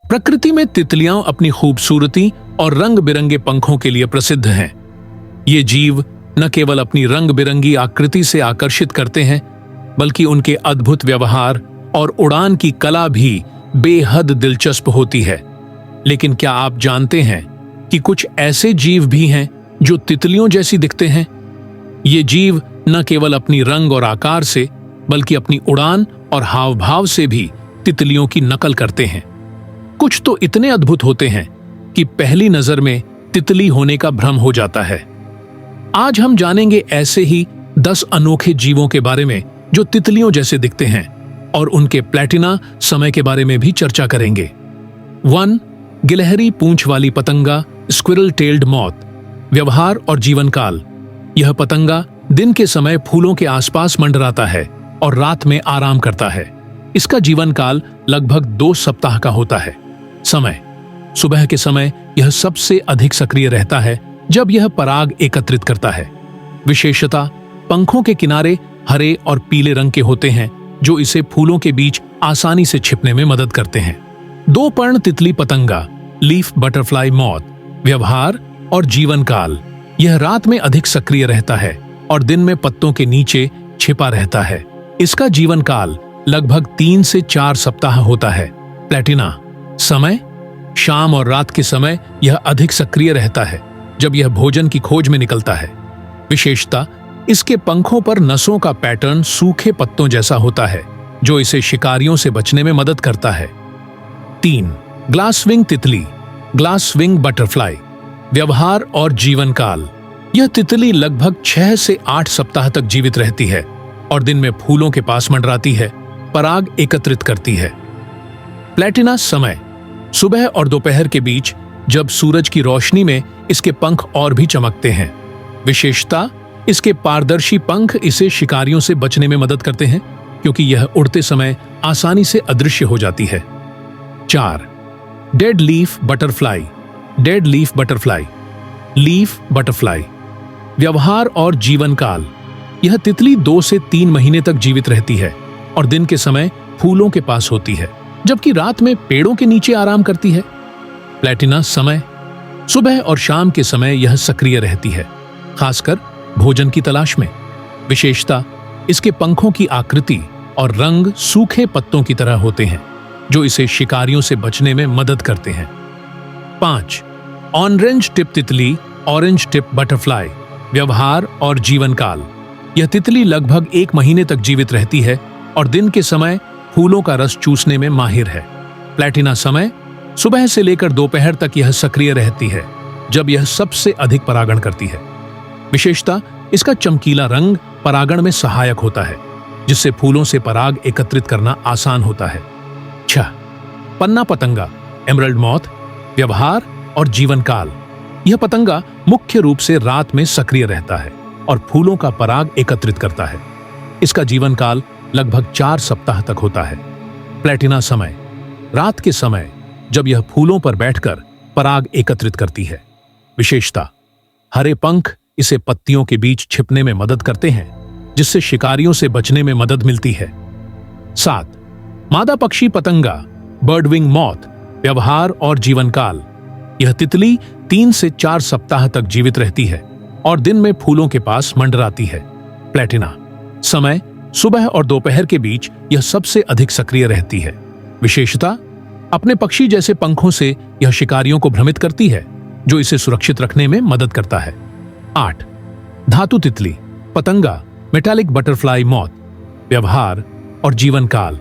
प्रकृति में तितलियां अपनी खूबसूरती और रंग बिरंगे पंखों के लिए प्रसिद्ध हैं। ये जीव न केवल अपनी रंग बिरंगी आकृति से आकर्षित करते हैं, बल्कि उनके अद्भुत व्यवहार और उड़ान की कला भी बेहद दिलचस्प होती है। लेकिन क्या आप जानते हैं कि कुछ ऐसे जीव भी हैं जो तितलियों जैसी दिखते हैं? ये जीव न केवल अपनी रंग और आकार से, बल्कि अपनी उड़ान और हाव भाव से भी तितलियों की नकल करते हैं। कुछ तो इतने अद्भुत होते हैं कि पहली नजर में तितली होने का भ्रम हो जाता है। आज हम जानेंगे ऐसे ही 10 अनोखे जीवों के बारे में जो तितलियों जैसे दिखते हैं, और उनके प्लैटिना समय के बारे में भी चर्चा करेंगे। 1. गिलहरी पूंछ वाली पतंगा, स्क्विरल टेल्ड मॉथ। व्यवहार और जीवन काल। यह पतंगा दिन के समय फूलों के आसपास मंडराता है और रात में आराम करता है। इसका जीवन काल लगभग 2 सप्ताह का होता है। समय। सुबह के समय यह सबसे अधिक सक्रिय रहता है, जब यह पराग एकत्रित करता है। विशेषता, पंखों के किनारे हरे और पीले रंग के होते हैं, जो इसे फूलों के बीच आसानी से छिपने में मदद करते हैं। 2 पर्ण तितली पतंगा, लीफ बटरफ्लाई मॉथ। व्यवहार और जीवन काल। यह रात में अधिक सक्रिय रहता है और दिन में पत्तों के नीचे छिपा रहता है। इसका जीवन काल लगभग 3 से 4 सप्ताह होता है। प्लैटिना। समय। शाम और रात के समय यह अधिक सक्रिय रहता है, जब यह भोजन की खोज में निकलता है। विशेषता, इसके पंखों पर नसों का पैटर्न सूखे पत्तों जैसा होता है, जो इसे शिकारियों से बचने में मदद करता है। 3. ग्लासविंग तितली, ग्लास विंग बटरफ्लाई। व्यवहार और जीवन काल। यह तितली लगभग 6 से 8 सप्ताह तक जीवित रहती है और दिन में फूलों के पास मंडराती है, पराग एकत्रित करती है। प्लैटिना। समय। सुबह और दोपहर के बीच, जब सूरज की रोशनी में इसके पंख और भी चमकते हैं। विशेषता, इसके पारदर्शी पंख इसे शिकारियों से बचने में मदद करते हैं, क्योंकि यह उड़ते समय आसानी से अदृश्य हो जाती है। 4. Dead leaf butterfly, dead leaf butterfly. Leaf butterfly. व्यवहार और जीवन काल। यह तितली 2 से 3 महीने तक जीवित रहती है और दिन के समय फूलों के पास होती है, जबकि रात में पेड़ों के नीचे आराम करती है। प्लैटिना। समय। सुबह और शाम के समय यह सक्रिय रहती है, खासकर भोजन की तलाश में। विशेषता, इसके पंखों की आकृति और रंग सूखे पत्तों की तरह होते हैं, जो इसे शिकारियों से बचने में मदद करते हैं। 5. ऑरेंज टिप तितली, ऑरेंज टिप बटरफ्लाई। व्यवहार और जीवन काल। यह तितली लगभग 1 महीने तक जीवित रहती है और दिन के समय फूलों का रस चूसने में माहिर है। प्लैटिना। समय। सुबह से लेकर दोपहर तक यह सक्रिय रहती है, जब यह सबसे अधिक परागण करती है। विशेषता, इसका चमकीला रंग परागण में सहायक होता है, जिससे फूलों से पराग एकत्रित करना आसान होता है। 6. पन्ना पतंगा, एमरल्ड मॉथ। व्यवहार और जीवन काल। यह पतंगा मुख्य रूप से रात में सक्रिय रहता है और फूलों का पराग एकत्रित करता है। इसका जीवन काल लगभग 4 सप्ताह तक होता है। प्लैटिना। समय। रात के समय, जब यह फूलों पर बैठकर पराग एकत्रित करती है। विशेषता, हरे पंख इसे पत्तियों के बीच छिपने में मदद करते हैं, जिससे शिकारियों से बचने में मदद मिलती है। 7. मादा पक्षी पतंगा, बर्डविंग मॉथ। व्यवहार और जीवन काल। यह तितली 3 से 4 सप्ताह तक जीवित रहती है और दिन में फूलों के पास मंडराती है। प्लैटिना। समय। सुबह और दोपहर के बीच यह सबसे अधिक सक्रिय रहती है। विशेषता, अपने पक्षी जैसे पंखों से यह शिकारियों को भ्रमित करती है, जो इसे सुरक्षित रखने में मदद करता है। 8. धातु तितली पतंगा, मेटालिक बटरफ्लाई मॉथ। व्यवहार और जीवन काल।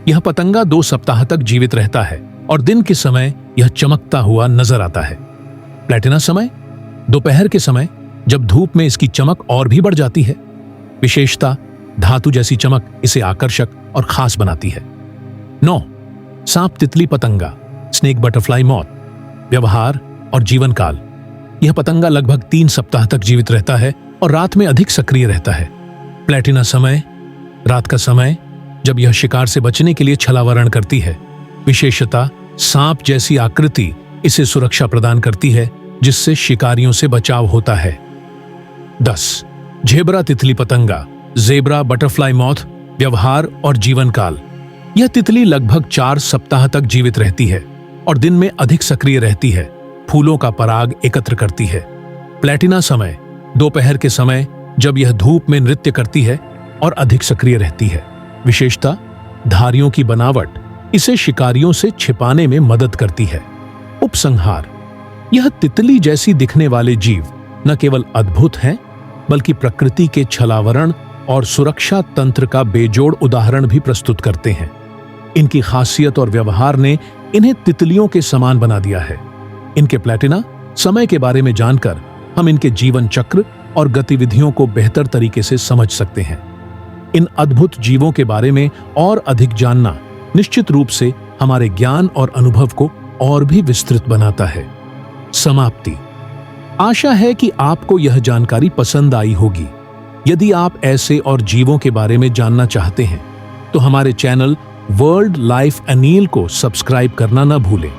यह पतंगा 2 सप्ताह तक जीवित रहता है और दिन के समय यह चमकता हुआ नजर आता है। प्लैटिना। समय। दोपहर के समय, जब धूप में इसकी चमक और भी बढ़ जाती है। विशेषता, धातु जैसी चमक इसे आकर्षक और खास बनाती है। 9. सांप तितली पतंगा, स्नेक बटरफ्लाई मॉथ। व्यवहार और जीवन काल। यह पतंगा लगभग 3 सप्ताह तक जीवित रहता है और रात में अधिक सक्रिय रहता है। प्लैटिना। समय। रात का समय, जब यह शिकार से बचने के लिए छलावरण करती है। विशेषता, सांप जैसी आकृति इसे सुरक्षा प्रदान करती है, जिससे शिकारियों से बचाव होता है। 10. झेब्रा तितली पतंगा, ज़ेब्रा बटरफ्लाई मॉथ। व्यवहार और जीवन काल। यह तितली लगभग 4 सप्ताह तक जीवित रहती है और दिन में अधिक सक्रिय रहती है। फूलों का पराग एकत्र करती है। प्लैटिना समय दोपहर के समय, जब यह धूप में नृत्य करती है और अधिक सक्रिय रहती है। विशेषता, धारियों की बनावट इसे शिकारियों से छिपाने में मदद करती है। उपसंहार, यह तितली जैसी दिखने वाले जीव न केवल अद्भुत हैं, बल्कि प्रकृति के छलावरण और सुरक्षा तंत्र का बेजोड़ उदाहरण भी प्रस्तुत करते हैं। इनकी खासियत और व्यवहार ने इन्हें तितलियों के समान बना दिया है। इनके प्लैटिना समय के बारे में जानकर हम इनके जीवन चक्र और गतिविधियों को बेहतर तरीके से समझ सकते हैं। इन अद्भुत जीवों के बारे में और अधिक जानना निश्चित रूप से हमारे ज्ञान और अनुभव को और भी विस्तृत बनाता है। समाप्ति। आशा है कि आपको यह जानकारी पसंद आई होगी। यदि आप ऐसे और जीवों के बारे में जानना चाहते हैं तो हमारे चैनल वर्ल्ड लाइफ अनील को सब्सक्राइब करना न भूलें।